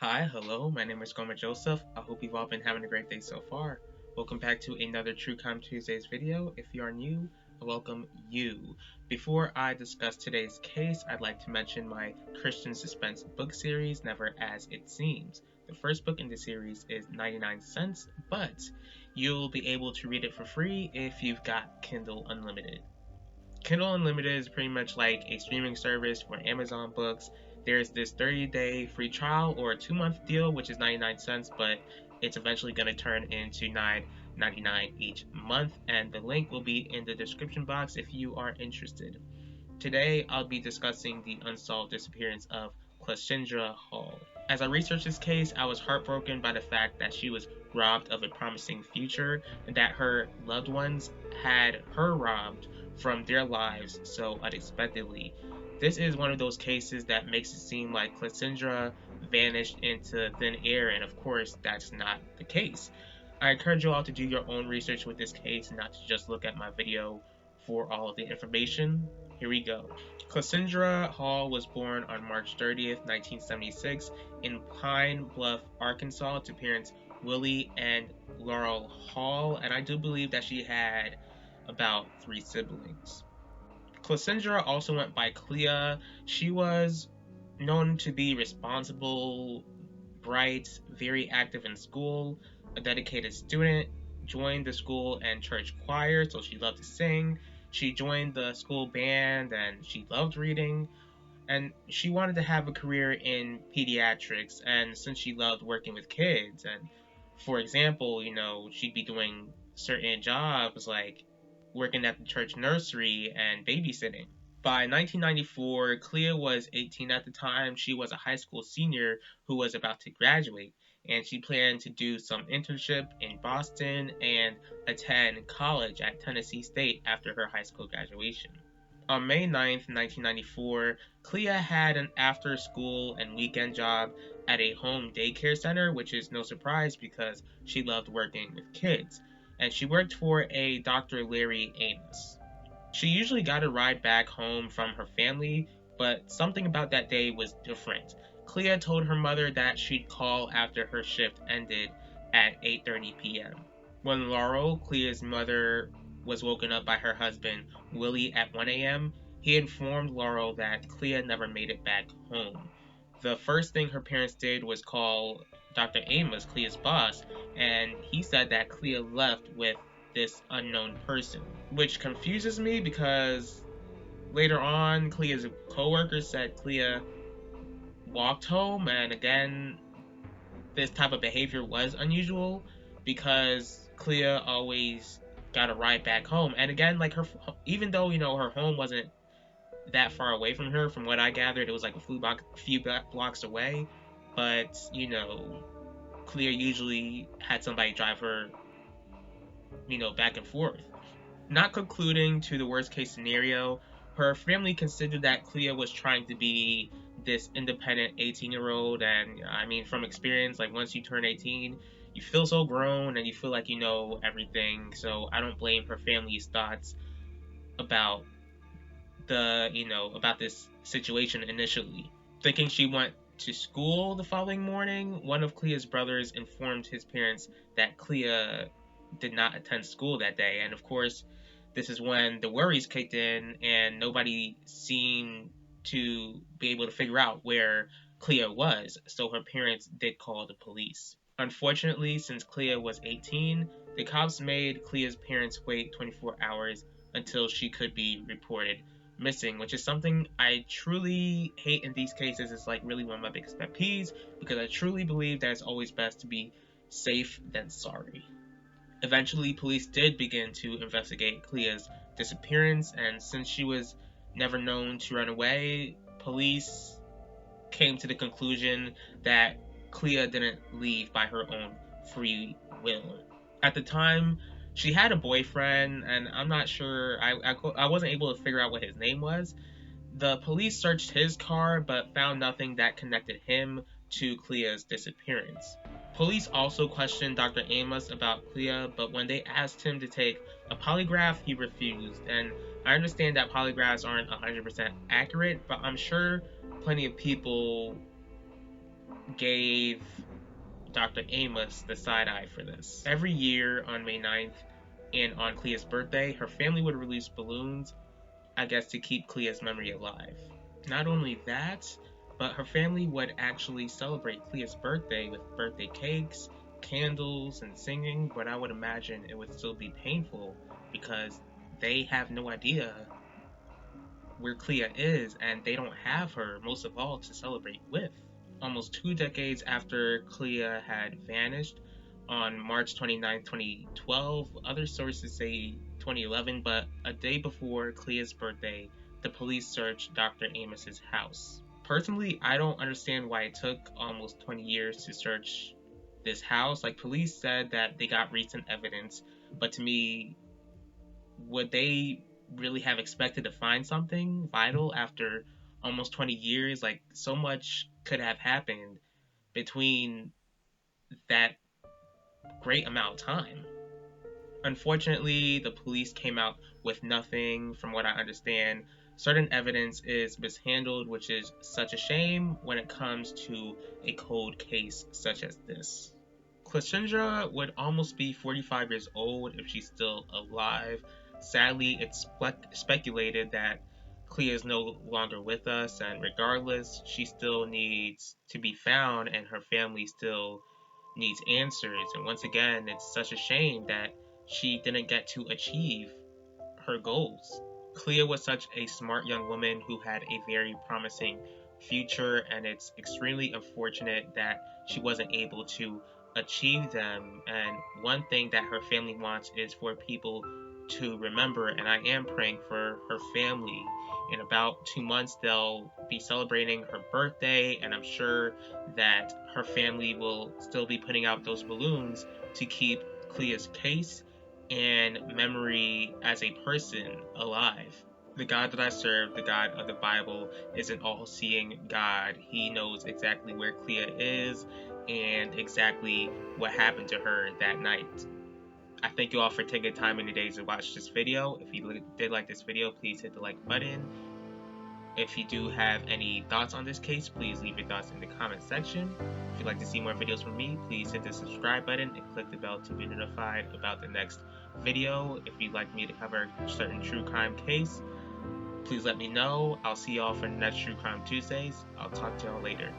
Hi, hello, my name is Goma Joseph. I hope you've all been having a great day so far. Welcome back to another True Crime Tuesdays video. If you are new, welcome you. Before I discuss today's case, I'd like to mention my Christian suspense book series, Never As It Seems. The first book in the series is 99 cents, but you'll be able to read it for free if you've got Kindle Unlimited. Kindle Unlimited is pretty much like a streaming service for Amazon books. There's this 30-day free trial or a 2-month deal, which is 99 cents, but it's eventually going to turn into $9.99 each month, and the link will be in the description box if you are interested. Today, I'll be discussing the unsolved disappearance of Cleashindra Hall. As I researched this case, I was heartbroken by the fact that she was robbed of a promising future and that her loved ones had her robbed from their lives so unexpectedly. This is one of those cases that makes it seem like Cleashindra vanished into thin air, and of course, that's not the case. I encourage you all to do your own research with this case, not to just look at my video for all of the information. Here we go. Cleashindra Hall was born on March 30th, 1976, in Pine Bluff, Arkansas, to parents Willie and Laurel Hall, and I do believe that she had about 3 siblings. Cleashindra also went by Clea. She was known to be responsible, bright, very active in school, a dedicated student, joined the school and church choir, so she loved to sing. She joined the school band and she loved reading. And she wanted to have a career in pediatrics, and since she loved working with kids, and for example, she'd be doing certain jobs like working at the church nursery and babysitting. By 1994, Clea was 18 at the time. She was a high school senior who was about to graduate, and she planned to do some internship in Boston and attend college at Tennessee State after her high school graduation. On May 9th, 1994, Clea had an after school and weekend job at a home daycare center, which is no surprise because she loved working with kids, and she worked for a Dr. Larry Amos. She usually got a ride back home from her family, but something about that day was different. Clea told her mother that she'd call after her shift ended at 8:30 p.m. When Laurel, Clea's mother, was woken up by her husband, Willie, at 1 a.m., he informed Laurel that Clea never made it back home. The first thing her parents did was call Dr. Amos, Clea's boss, and he said that Clea left with this unknown person, which confuses me because later on, Clea's coworker said Clea walked home, and again, this type of behavior was unusual because Clea always got a ride back home. And again, like even though her home wasn't that far away from her, from what I gathered, it was like a few blocks away. But Clea usually had somebody drive her, back and forth. Not concluding to the worst case scenario, her family considered that Clea was trying to be this independent 18-year-old, and I mean, from experience, like once you turn 18, you feel so grown and you feel like you know everything. So I don't blame her family's thoughts about about this situation initially. Thinking she went to school the following morning, one of Clea's brothers informed his parents that Clea did not attend school that day, and of course, this is when the worries kicked in and nobody seemed to be able to figure out where Clea was, so her parents did call the police. Unfortunately, since Clea was 18, the cops made Clea's parents wait 24 hours until she could be reported missing, which is something I truly hate in these cases. It's like really one of my biggest pet peeves because I truly believe that it's always best to be safe than sorry. Eventually, police did begin to investigate Clea's disappearance, and since she was never known to run away, police came to the conclusion that Clea didn't leave by her own free will. At the time, she had a boyfriend, and I'm not sure, I wasn't able to figure out what his name was. The police searched his car but found nothing that connected him to Clea's disappearance. Police also questioned Dr. Amos about Clea, but when they asked him to take a polygraph, he refused. And I understand that polygraphs aren't 100% accurate, but I'm sure plenty of people gave Dr. Amos the side eye for this. Every year on May 9th and on Clea's birthday, her family would release balloons, I guess, to keep Clea's memory alive. Not only that, but her family would actually celebrate Clea's birthday with birthday cakes, candles, and singing, but I would imagine it would still be painful because they have no idea where Clea is and they don't have her, most of all, to celebrate with. Almost 2 decades after Clea had vanished on March 29, 2012, other sources say 2011, but a day before Clea's birthday, the police searched Dr. Amos's house. Personally, I don't understand why it took almost 20 years to search this house. Like, police said that they got recent evidence, but to me, would they really have expected to find something vital after almost 20 years? Like, so much could have happened between that great amount of time. Unfortunately, the police came out with nothing, from what I understand. Certain evidence is mishandled, which is such a shame when it comes to a cold case such as this. Cleashindra would almost be 45 years old if she's still alive. Sadly, it's speculated that Clea is no longer with us, and regardless, she still needs to be found, and her family still needs answers. And once again, it's such a shame that she didn't get to achieve her goals. Clea was such a smart young woman who had a very promising future, and it's extremely unfortunate that she wasn't able to achieve them. And one thing that her family wants is for people to remember, and I am praying for her family. In about 2 months, they'll be celebrating her birthday, and I'm sure that her family will still be putting out those balloons to keep Clea's case and memory as a person alive. The God that I serve, the God of the Bible, is an all-seeing God. He knows exactly where Clea is and exactly what happened to her that night. I thank you all for taking time in your days to watch this video. If you did like this video, please hit the like button. If you do have any thoughts on this case, please leave your thoughts in the comment section. If you'd like to see more videos from me, please hit the subscribe button and click the bell to be notified about the next video. If you'd like me to cover a certain true crime case, please let me know. I'll see y'all for the next True Crime Tuesdays. I'll talk to y'all later.